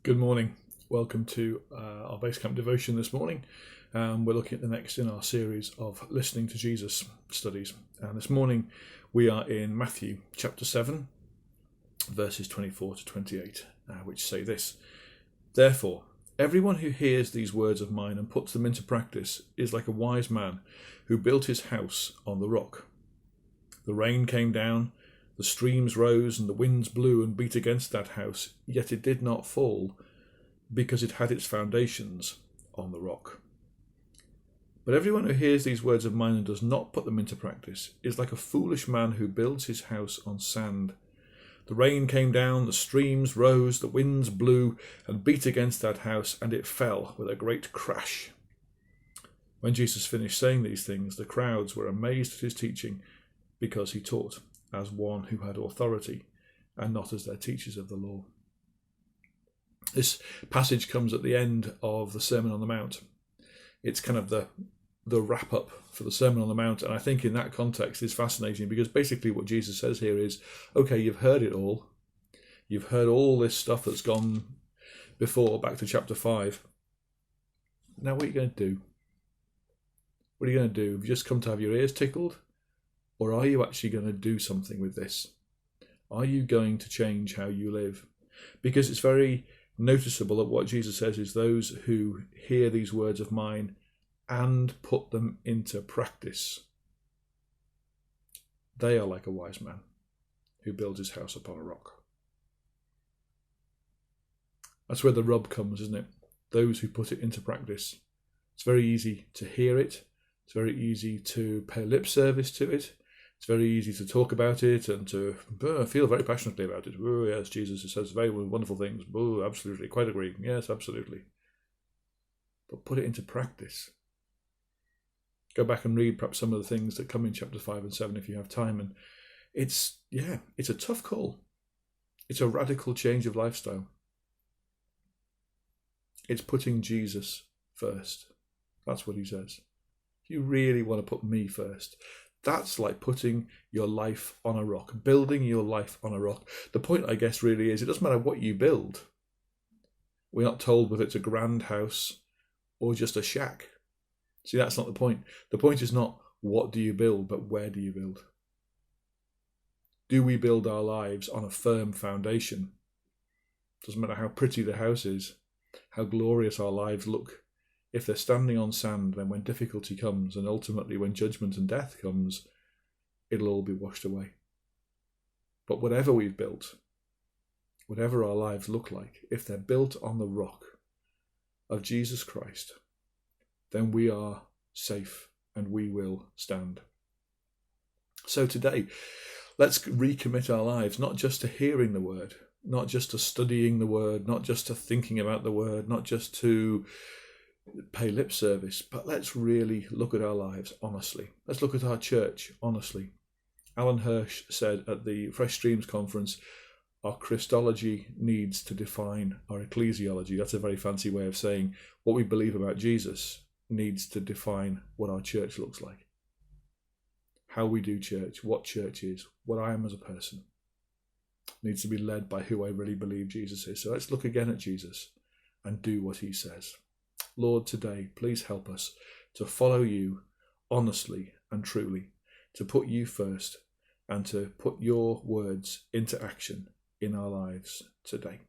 Good morning. Welcome to our base camp devotion this morning. We're looking at the next in our series of Listening to Jesus studies. And this morning we are in Matthew chapter 7, verses 24 to 28, which say this: Therefore, everyone who hears these words of mine and puts them into practice is like a wise man who built his house on the rock. The rain came down, the streams rose, and the winds blew and beat against that house, yet it did not fall, because it had its foundations on the rock. But everyone who hears these words of mine and does not put them into practice is like a foolish man who builds his house on sand. The rain came down, the streams rose, the winds blew and beat against that house, and it fell with a great crash. When Jesus finished saying these things, the crowds were amazed at his teaching, because he taught as one who had authority and not as their teachers of the law. This passage comes at the end of the Sermon on the Mount. It's kind of the wrap up for the Sermon on the Mount, and I think in that context is fascinating, because basically what Jesus says here is, okay, you've heard it all. You've heard all this stuff that's gone before, back to chapter 5. Now what are you going to do? What are you going to do? Have you just come to have your ears tickled? Or are you actually going to do something with this? Are you going to change how you live? Because it's very noticeable that what Jesus says is those who hear these words of mine and put them into practice, they are like a wise man who builds his house upon a rock. That's where the rub comes, isn't it? Those who put it into practice. It's very easy to hear it. It's very easy to pay lip service to it. It's very easy to talk about it and to feel very passionately about it. Oh, yes, Jesus says very wonderful things. Oh, absolutely, quite agree. Yes, absolutely. But put it into practice. Go back and read perhaps some of the things that come in chapter 5 and 7 if you have time. And it's a tough call. It's a radical change of lifestyle. It's putting Jesus first. That's what he says. You really want to put me first. That's like putting your life on a rock, building your life on a rock. The point, I guess, really is it doesn't matter what you build. We're not told whether it's a grand house or just a shack. See, that's not the point. The point is not what do you build, but where do you build? Do we build our lives on a firm foundation? Doesn't matter how pretty the house is, how glorious our lives look. If they're standing on sand, then when difficulty comes, and ultimately when judgment and death comes, it'll all be washed away. But whatever we've built, whatever our lives look like, if they're built on the rock of Jesus Christ, then we are safe and we will stand. So today, let's recommit our lives, not just to hearing the word, not just to studying the word, not just to thinking about the word, not just to pay lip service, but let's really look at our lives honestly. Let's look at our church honestly. Alan Hirsch said at the Fresh Streams conference, our Christology needs to define our ecclesiology. That's a very fancy way of saying what we believe about Jesus needs to define what our church looks like. How we do church, what church is, what I am as a person, needs to be led by who I really believe Jesus is. So let's look again at Jesus and do what he says. Lord, today, please help us to follow you honestly and truly, to put you first and to put your words into action in our lives today.